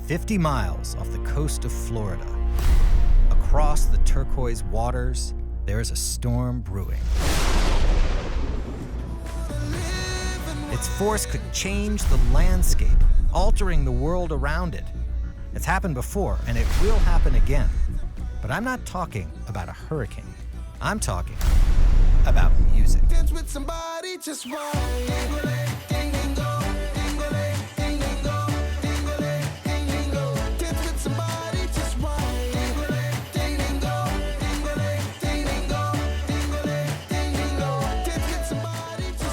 50 miles off the coast of Florida. Across the turquoise waters, there is a storm brewing. Its force could change the landscape, altering the world around it. It's happened before, and it will happen again. But I'm not talking about a hurricane. I'm talking about music. Dance with somebody, just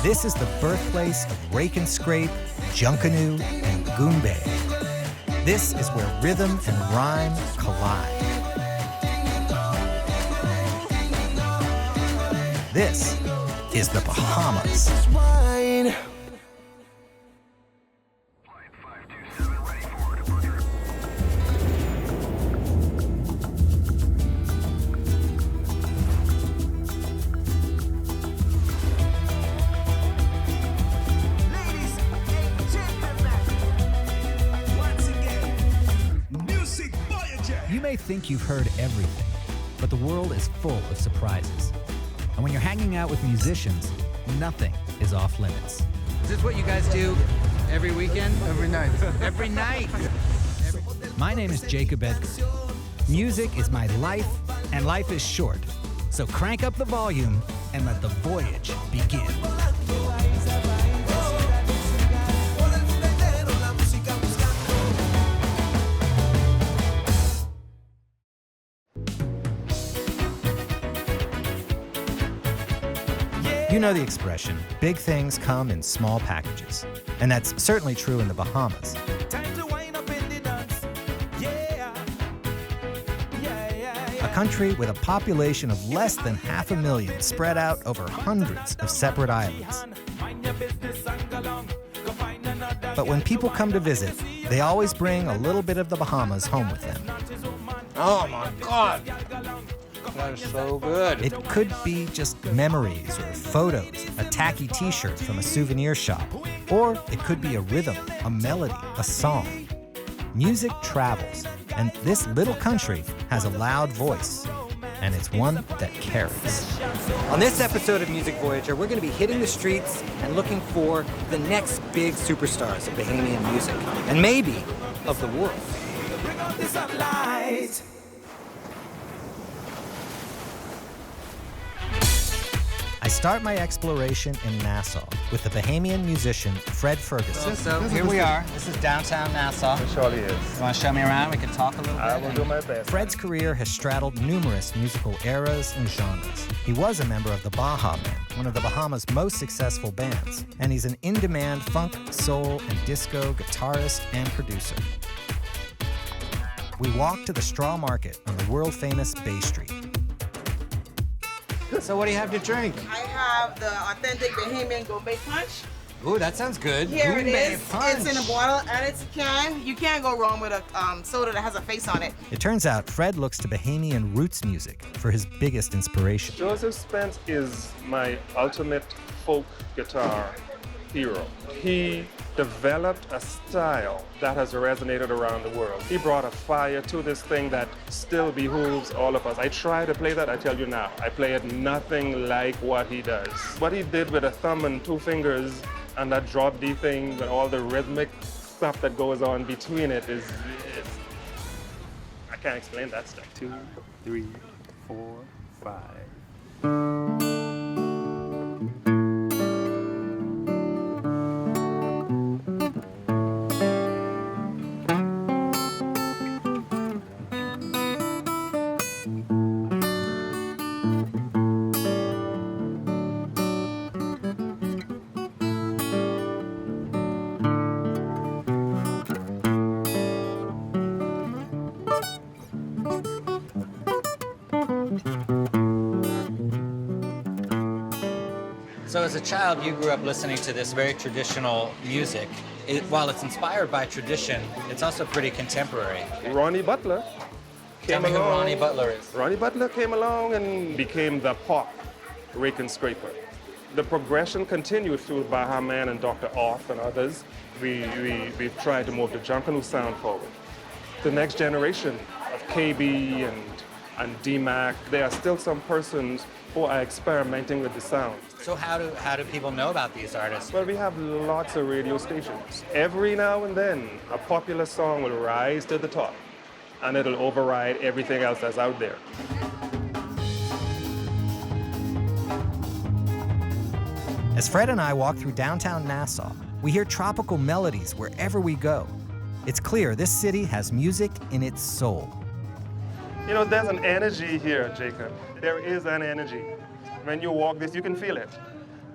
This is the birthplace of Rake and Scrape, Junkanoo, and Goombay. This is where rhythm and rhyme collide. This is the Bahamas. You may think you've heard everything, but the world is full of surprises. And when you're hanging out with musicians, nothing is off limits. Is this what you guys do every weekend? Every night. Every night. My name is Jacob Edgar. Music is my life, and life is short. So crank up the volume and let the voyage begin. You know the expression, big things come in small packages. And that's certainly true in the Bahamas. A country with a population of less than 500,000 spread out over hundreds of separate islands. But when people come to visit, they always bring a little bit of the Bahamas home with them. Oh my God. That is so good. It could be just memories or photos, a tacky t-shirt from a souvenir shop, or it could be a rhythm, a melody, a song. Music travels, and this little country has a loud voice, and it's one that carries. On this episode of Music Voyager, we're going to be hitting the streets and looking for the next big superstars of Bahamian music, and maybe of the world. I start my exploration in Nassau with the Bahamian musician Fred Ferguson. So here we are. This is downtown Nassau. It surely is. You want to show me around? We can talk a little bit. I will do my best. Fred's career has straddled numerous musical eras and genres. He was a member of the Baha Men, one of the Bahamas' most successful bands, and he's an in-demand funk, soul, and disco guitarist and producer. We walk to the Straw Market on the world-famous Bay Street. So what do you have to drink? I have the authentic Bahamian Goombay Punch. Ooh, that sounds good. Here it Goombay is. Punch. It's in a bottle and it's a can. You can't go wrong with a soda that has a face on it. It turns out Fred looks to Bahamian roots music for his biggest inspiration. Joseph Spence is my ultimate folk guitar hero. He developed a style that has resonated around the world. He brought a fire to this thing that still behooves all of us. I try to play that, I tell you now. I play it nothing like what he does. What he did with a thumb and two fingers and that drop D thing and all the rhythmic stuff that goes on between it is I can't explain that stuff. 2, 3, 4, 5. So as a child, you grew up listening to this very traditional music. While it's inspired by tradition, it's also pretty contemporary. Ronnie Butler Tell came me who along. Ronnie Butler is. Ronnie Butler came along and became the pop Rake and Scraper. The progression continued through Baha Man and Dr. Off and others. We've tried to move the Junkanoo sound forward. The next generation of KB and D-Mac, there are still some persons who are experimenting with the sound. So how do people know about these artists? Well, we have lots of radio stations. Every now and then, a popular song will rise to the top, and it'll override everything else that's out there. As Fred and I walk through downtown Nassau, we hear tropical melodies wherever we go. It's clear this city has music in its soul. You know, there's an energy here, Jacob. There is an energy. When you walk this, you can feel it.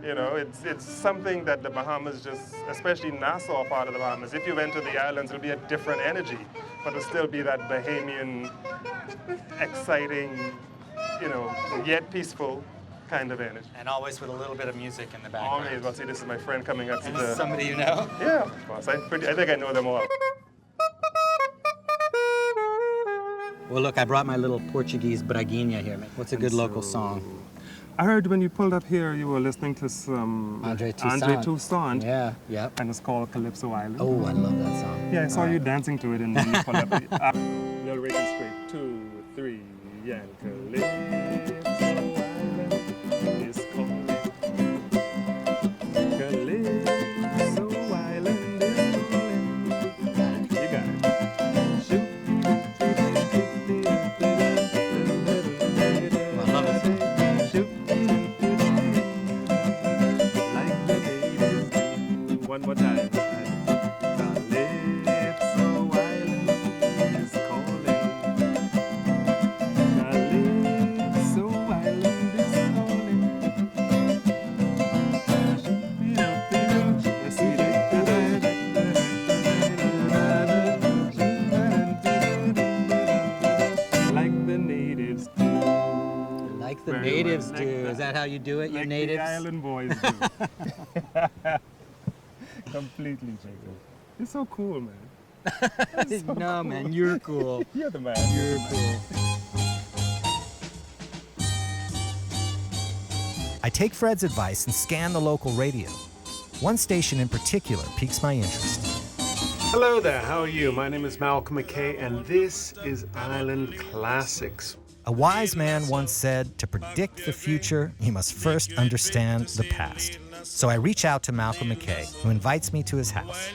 You know, it's something that the Bahamas just, especially Nassau part of the Bahamas, if you went to the islands, it'll be a different energy, but it'll still be that Bahamian, exciting, you know, yet peaceful kind of energy. And always with a little bit of music in the background. Always. Well, see, this is my friend coming up to And the... this is somebody you know? Yeah, of course. I think I know them all. Well, look, I brought my little Portuguese braguinha here. What's a good local song? I heard when you pulled up here, you were listening to some Andre Toussaint. Yeah, yep. and it's called Calypso Island. Oh, I love that song. Yeah, I saw you dancing to it and then you pulled up. Little Reagan Street, 2, 3, yeah, Calypso Island is calling. Calypso Island is calling. You got it. Shoot. I love it. Shoot. Like the ladies do. One more time. Calypso Island is calling. Calypso Island is calling. Like the natives do. Like the Very natives much do. like Is that how you do it, you Like natives? the island boys do. Completely, Jacob. You're so cool, man. No, man, you're cool. You're the man. You're cool. I take Fred's advice and scan the local radio. One station in particular piques my interest. Hello there, how are you? My name is Malcolm McKay, and this is Island Classics. A wise man once said, to predict the future, you must first understand the past. So I reach out to Malcolm McKay, who invites me to his house.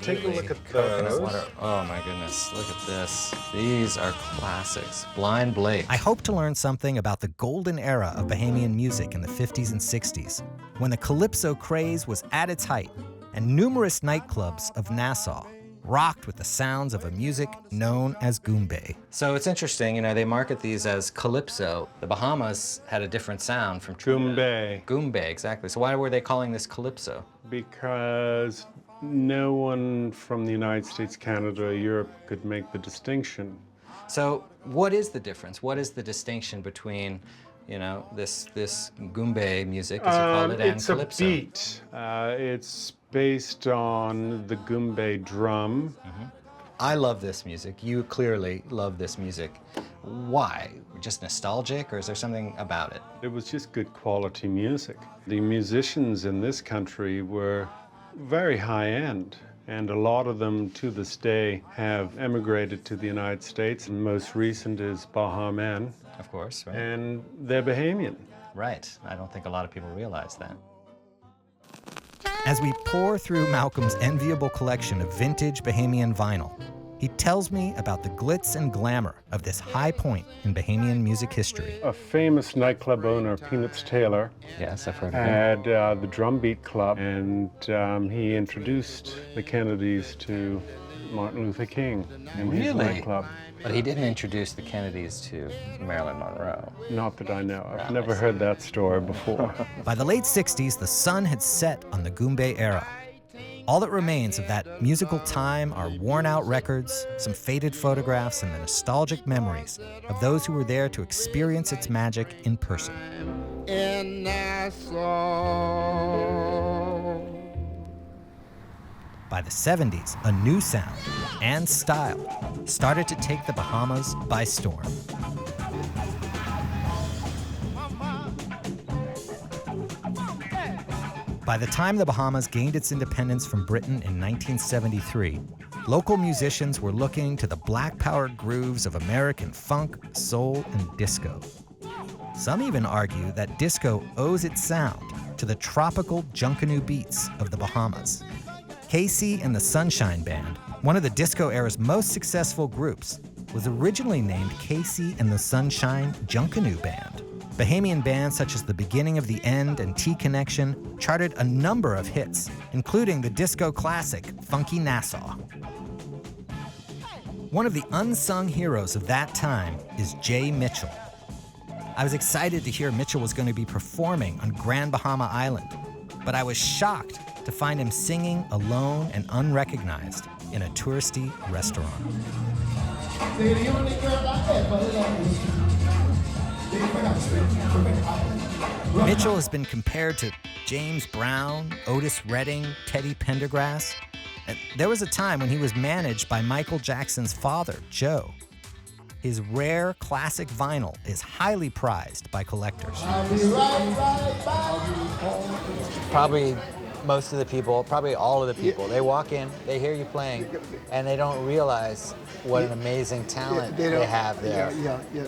Take a look at Coconut those. water. Oh my goodness, look at this. These are classics. Blind Blake. I hope to learn something about the golden era of Bahamian music in the 50s and 60s, when the calypso craze was at its height, and numerous nightclubs of Nassau rocked with the sounds of a music known as goombay. So it's interesting, you know, they market these as calypso. The Bahamas had a different sound from Goombay. Goombay, exactly. So why were they calling this calypso? Because no one from the United States, Canada, or Europe could make the distinction. So what is the difference? What is the distinction between, you know, this goombay music, as you call it, and it's calypso? a beat. It's based on the goombay drum. I love this music. You clearly love this music. Why? Just nostalgic, or is there something about it? It was just good quality music. The musicians in this country were very high-end, and a lot of them to this day have emigrated to the United States. And most recent is Baha Men, Of course, right? and they're Bahamian. Right. I don't think a lot of people realize that. As we pour through Malcolm's enviable collection of vintage Bahamian vinyl, he tells me about the glitz and glamour of this high point in Bahamian music history. A famous nightclub owner, Peanuts Taylor, Yes, I've heard of it. had the Drumbeat Club, and he introduced the Kennedys to Martin Luther King in his Really? nightclub. But he didn't introduce the Kennedys to Marilyn Monroe. Not that I know. I've never heard that story before. By the late 60s, the sun had set on the goombay era. All that remains of that musical time are worn-out records, some faded photographs, and the nostalgic memories of those who were there to experience its magic in person. In Nassau. By the 70s, a new sound and style started to take the Bahamas by storm. By the time the Bahamas gained its independence from Britain in 1973, local musicians were looking to the black-powered grooves of American funk, soul, and disco. Some even argue that disco owes its sound to the tropical Junkanoo beats of the Bahamas. KC and the Sunshine Band, one of the disco era's most successful groups, was originally named KC and the Sunshine Junkanoo Band. Bahamian bands such as The Beginning of the End and T-Connection charted a number of hits, including the disco classic Funky Nassau. One of the unsung heroes of that time is Jay Mitchell. I was excited to hear Mitchell was going to be performing on Grand Bahama Island, but I was shocked to find him singing alone and unrecognized in a touristy restaurant. Mitchell has been compared to James Brown, Otis Redding, Teddy Pendergrass. And there was a time when he was managed by Michael Jackson's father, Joe. His rare classic vinyl is highly prized by collectors. Probably most of the people, probably all of the people, they walk in, they hear you playing, and they don't realize what an amazing talent they have there,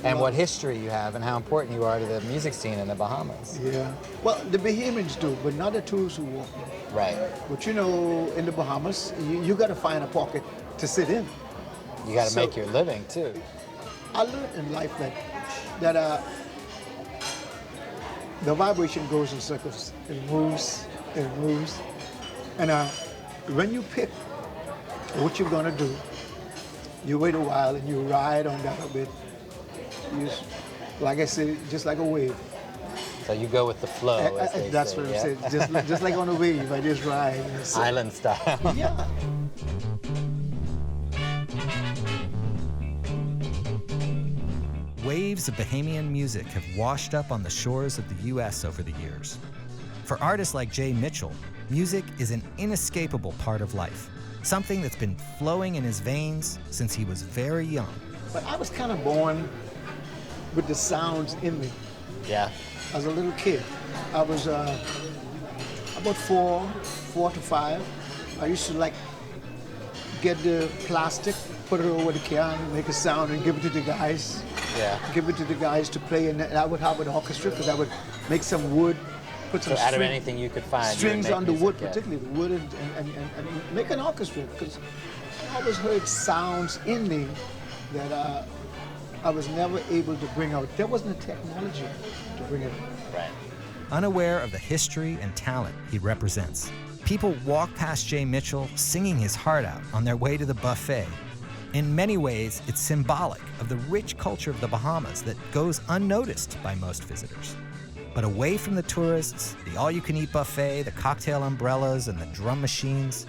and what history you have, and how important you are to the music scene in the Bahamas. Yeah. Well, the Bahamians do, but not the tourists who walk in. Right. But you know, in the Bahamas, you got to find a pocket to sit in. You got to make your living too. I learned in life that the vibration goes in circles. It moves. And when you pick what you're gonna do, you wait a while and you ride on that a bit. Like I said, just like a wave. So you go with the flow, as they That's say, what I'm saying. Just like on a wave, I just ride. Island style. Yeah. Waves of Bahamian music have washed up on the shores of the U.S. over the years. For artists like Jay Mitchell, music is an inescapable part of life, something that's been flowing in his veins since he was very young. But I was kind of born with the sounds in me. Yeah. As a little kid, I was about four to five. I used to get the plastic, put it over the can, make a sound, and give it to the guys. Yeah. Give it to the guys to play, and I would have an orchestra because I would make some wood, put some out of anything you could find, strings on the wood, yeah. particularly the wood, and make an orchestra because I always heard sounds in me that I was never able to bring out. There wasn't a technology to bring it out. Right. Unaware of the history and talent he represents, people walk past Jay Mitchell singing his heart out on their way to the buffet. In many ways, it's symbolic of the rich culture of the Bahamas that goes unnoticed by most visitors. But away from the tourists, the all-you-can-eat buffet, the cocktail umbrellas, and the drum machines,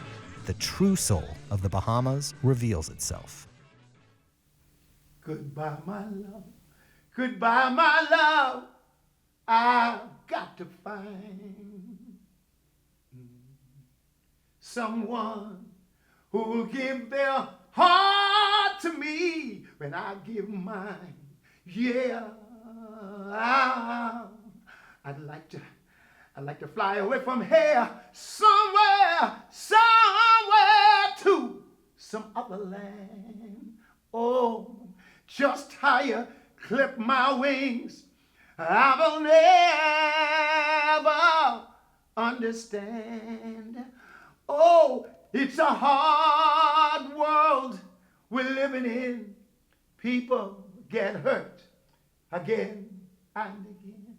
the true soul of the Bahamas reveals itself. Goodbye, my love. Goodbye, my love. I've got to find someone who will give their heart to me when I give mine. Yeah, I'd like to fly away from here somewhere to some other land. Oh, just higher, clip my wings. I will never understand. Oh, it's a hard world we're living in. People get hurt again and again.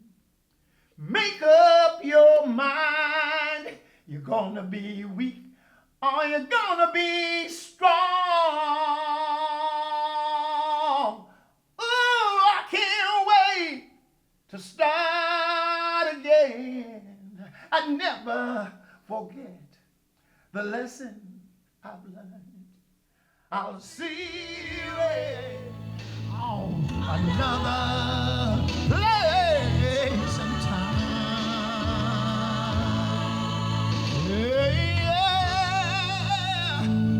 Make up your mind. You're gonna be weak or you're gonna be strong. Oh, I can't wait to start again. I never forget the lesson I've learned. I'll see you on another place and time. Yeah.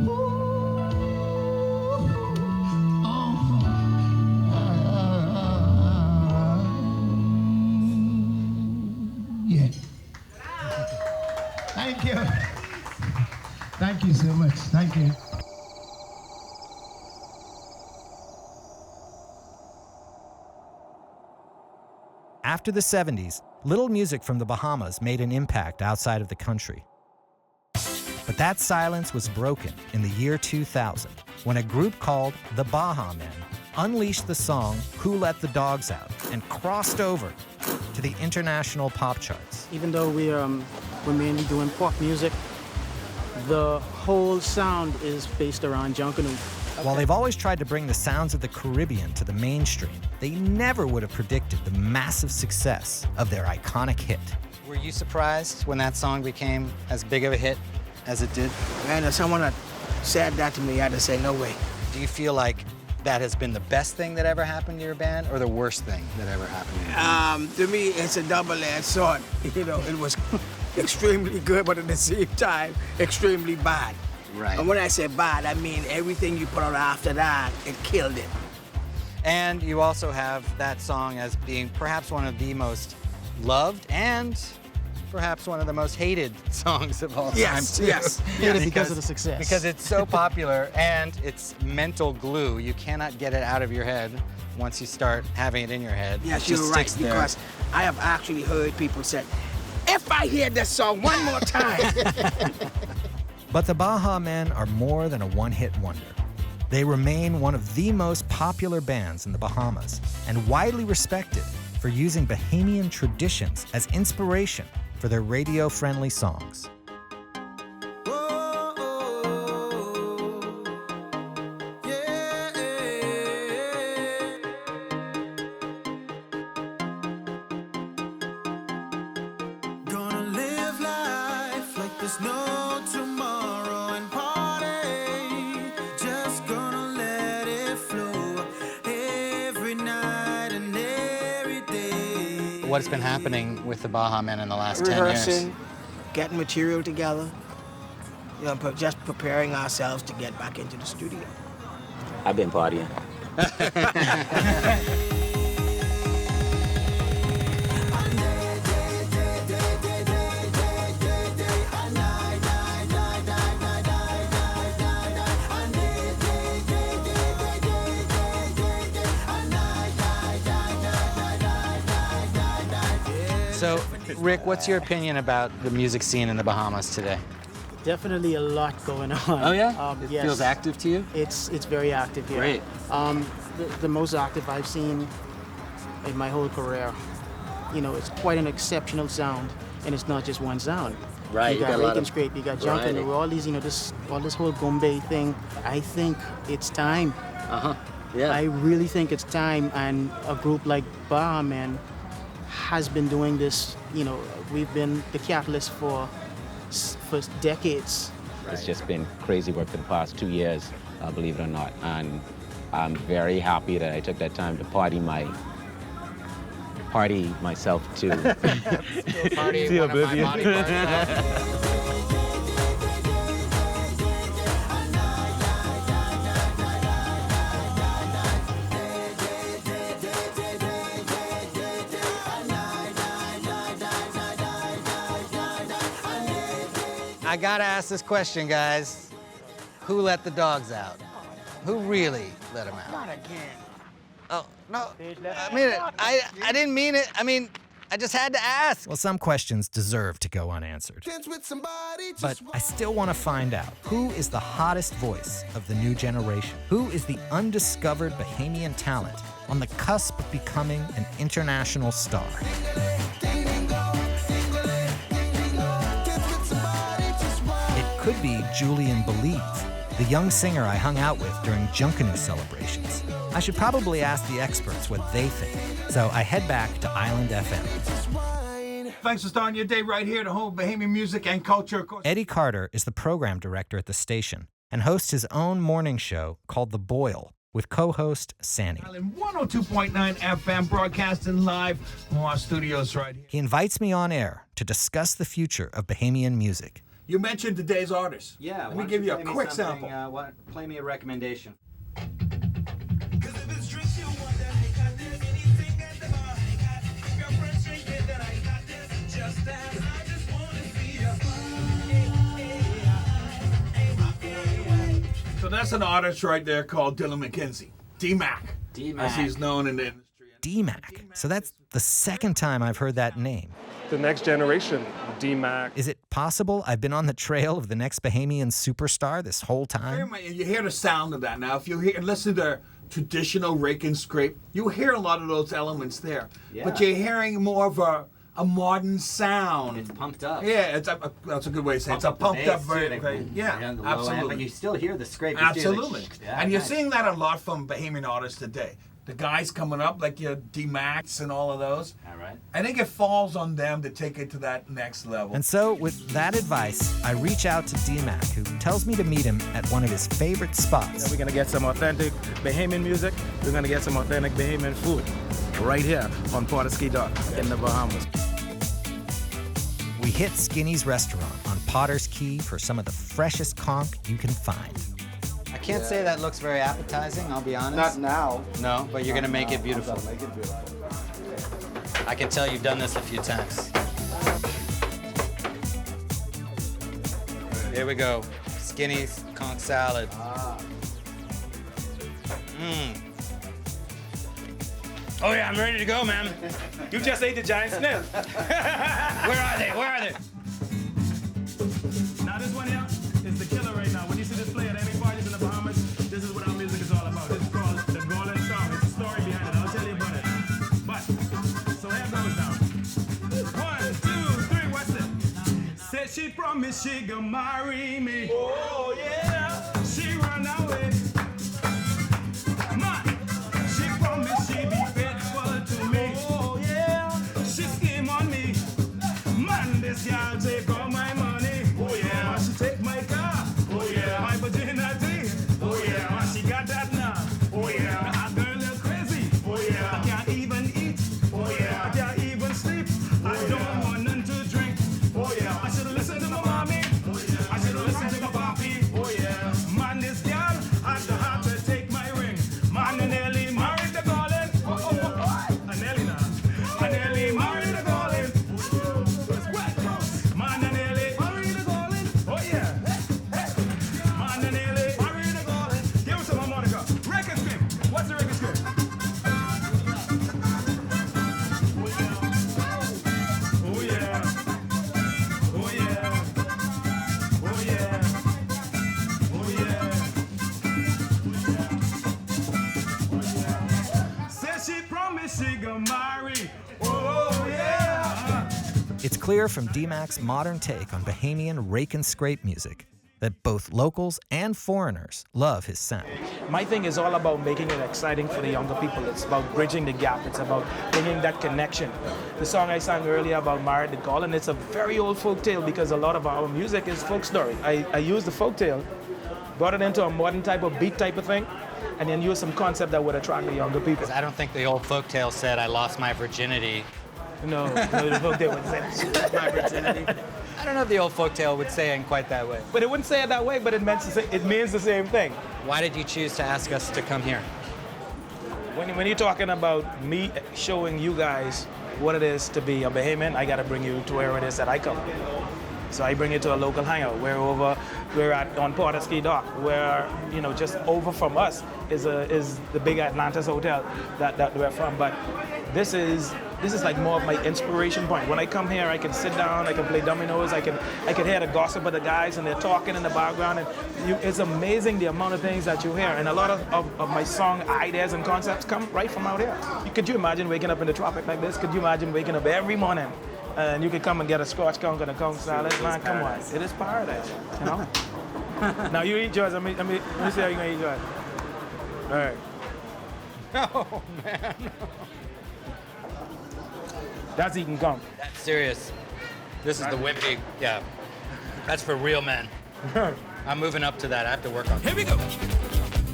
Ooh. Yeah. Thank you. Thank you so much. Thank you. After the 70s, little music from the Bahamas made an impact outside of the country. But that silence was broken in the year 2000 when a group called the Baha Men unleashed the song Who Let the Dogs Out and crossed over to the international pop charts. Even though we're mainly doing pop music, the whole sound is based around Junkanoo. While they've always tried to bring the sounds of the Caribbean to the mainstream, they never would have predicted the massive success of their iconic hit. Were you surprised when that song became as big of a hit as it did? Man, if someone had said that to me, I'd have said, no way. Do you feel like that has been the best thing that ever happened to your band or the worst thing that ever happened to your band? To me, it's a double-edged sword. You know, it was extremely good, but at the same time, extremely bad. Right. And when I say bad, I mean everything you put out after that, it killed it. And you also have that song as being perhaps one of the most loved and perhaps one of the most hated songs of all time, too. Yes. Hated because of the success. Because it's so popular and it's mental glue. You cannot get it out of your head once you start having it in your head. Yes, it just you're right, sticks there. because I have actually heard people say, if I hear this song one more time. But the Baha Men are more than a one-hit wonder. They remain one of the most popular bands in the Bahamas and widely respected for using Bahamian traditions as inspiration for their radio-friendly songs. What's been happening with the Baha Men in the last 10 years? Rehearsing, getting material together, you know, just preparing ourselves to get back into the studio. I've been partying. So, Rick, what's your opinion about the music scene in the Bahamas today? Definitely a lot going on. Oh yeah? It yes. feels active to you? It's very active here. Great. The most active I've seen in my whole career. You know, it's quite an exceptional sound, and it's not just one sound. Right. You got a lot Rake and of Scrape, you got variety. Junkanoo, all these, you know, this whole Gombe thing. I think it's time. Yeah. I really think it's time, and a group like Baha Men has been doing this. You know, we've been the catalyst for decades. It's just been crazy work for the past 2 years, believe it or not. And I'm very happy that I took that time to party myself too. Party, one of my body parts. I gotta ask this question, guys. Who let the dogs out? Who really let them out? Not again. Oh, no. I mean it. I didn't mean it. I mean, I just had to ask. Well, some questions deserve to go unanswered. But I still want to find out, who is the hottest voice of the new generation? Who is the undiscovered Bahamian talent on the cusp of becoming an international star? It could be Julian Believe, the young singer I hung out with during Junkanoo celebrations. I should probably ask the experts what they think. So I head back to Island FM. Thanks for starting your day right here to home Bahamian music and culture. Of course. Eddie Carter is the program director at the station and hosts his own morning show called The Boil with co-host Sanny. 102.9 FM broadcasting live from our studios right here. He invites me on air to discuss the future of Bahamian music. You mentioned today's artist. Yeah. Let me give you a quick sample. Play me a recommendation. So that's an artist right there called Dylan McKenzie. D-Mac. D-Mac. As he's known in the industry. D-Mac. So that's the second time I've heard that name. The next generation, D-Mac. Is it possible I've been on the trail of the next Bahamian superstar this whole time? You hear the sound of that now. If you listen to traditional rake and scrape, you hear a lot of those elements there. Yeah. But you're hearing more of a modern sound. It's pumped up. Yeah, that's a good way to say it. It's a pumped up version. Yeah, absolutely. But you still hear the scrape. Absolutely. And you're seeing that a lot from Bahamian artists today. The guys coming up, like your D-Macs and all of those. All right. I think it falls on them to take it to that next level. And so, with that advice, I reach out to D-Mac, who tells me to meet him at one of his favorite spots. We're going to get some authentic Bahamian music. We're going to get some authentic Bahamian food right here on Port-of-Ski Dock in the Bahamas. We hit Skinny's restaurant on Potter's Key for some of the freshest conch you can find. I can't say that looks very appetizing, I'll be honest. Not now. No, but you're going to make it beautiful. Make it beautiful. I can tell you've done this a few times. Here we go. Skinny's conch salad. Oh yeah, I'm ready to go, man. You just ate the giant sniff. Where are they? Where are they? Now this one here is the killer right now. When you see this play at any parties in the Bahamas, this is what our music is all about. This is called the Golden Song. It's a story behind it. I'll tell you about it. But, so here goes now. 1, 2, 3, what's it? Said she promised she gonna marry me. Oh yeah. She run away. Man, she promised she'd be faithful to me. Oh yeah. She scheme on me. Man, this girl take all my money. Oh yeah. She take my car. Oh yeah. My virginity. Oh yeah. She got that now. Oh yeah. I girl look crazy. Oh yeah. I can't even eat. Oh yeah. I can't even sleep. I don't want none to drink. Oh yeah. I should've listened to my mommy. Oh yeah. I should've listened to my papi. Oh yeah. Man, this girl had the heart to take my ring. Man, I nearly married the golden. I nearly now. I nearly married the golden. Man, I nearly married the golden. Oh yeah. Man, I nearly married the golden. Give it to my Monica. Record screen. What's the record screen? Oh yeah. Oh yeah. Oh yeah. Oh yeah. Said she promised she gonna marry. Oh yeah. It's clear from D-Mac's modern take on Bahamian rake and scrape music that both locals and foreigners love his sound. My thing is all about making it exciting for the younger people. It's about bridging the gap. It's about bringing that connection. The song I sang earlier about Married the Golden, it's a very old folk tale because a lot of our music is folk story. I used the folk tale, brought it into a modern type of beat type of thing, and then used some concept that would attract the younger people. I don't think the old folktale said I lost my virginity. No, the folk tale would say my virginity. I don't know if the old folktale would say it quite that way. But it wouldn't say it that way, but it means the same thing. Why did you choose to ask us to come here? When you're talking about me showing you guys what it is to be a Bahamian, I gotta bring you to where it is that I come. So I bring you to a local hangout. We're at on Port-of-Ski Dock, where just over from us is the big Atlantis hotel that we're from. But this is like more of my inspiration point. When I come here, I can sit down, I can play dominoes, I can hear the gossip of the guys and they're talking in the background, and it's amazing the amount of things that you hear. And a lot of my song ideas and concepts come right from out here. Could you imagine waking up in the tropic like this? Could you imagine waking up every morning and you could come and get a scotch conch and a conch salad? Man, come on, it is paradise, Now you eat yours. Let me see how you're gonna eat yours. All right. Oh man. That's eating conch. That's serious. This is the wimpy. Yeah. That's for real men. I'm moving up to that. I have to work on it. Here we go.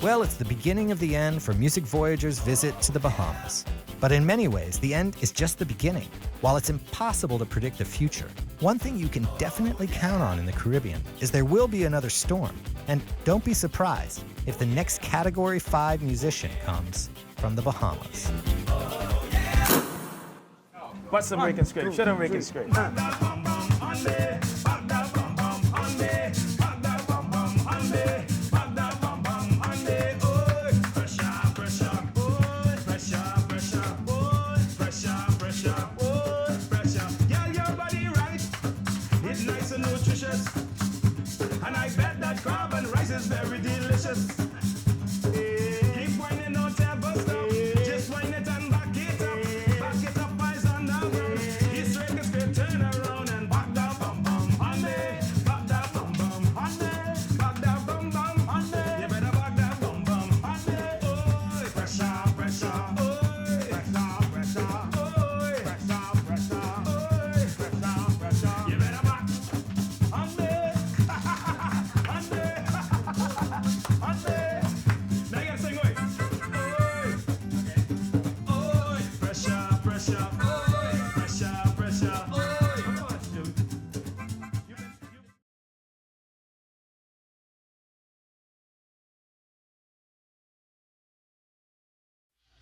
Well, it's the beginning of the end for Music Voyager's visit to the Bahamas. But in many ways, the end is just the beginning. While it's impossible to predict the future, one thing you can definitely count on in the Caribbean is there will be another storm. And don't be surprised if the next Category 5 musician comes from the Bahamas. What's some rake and scrape? Show them rake and scrape. very delicious.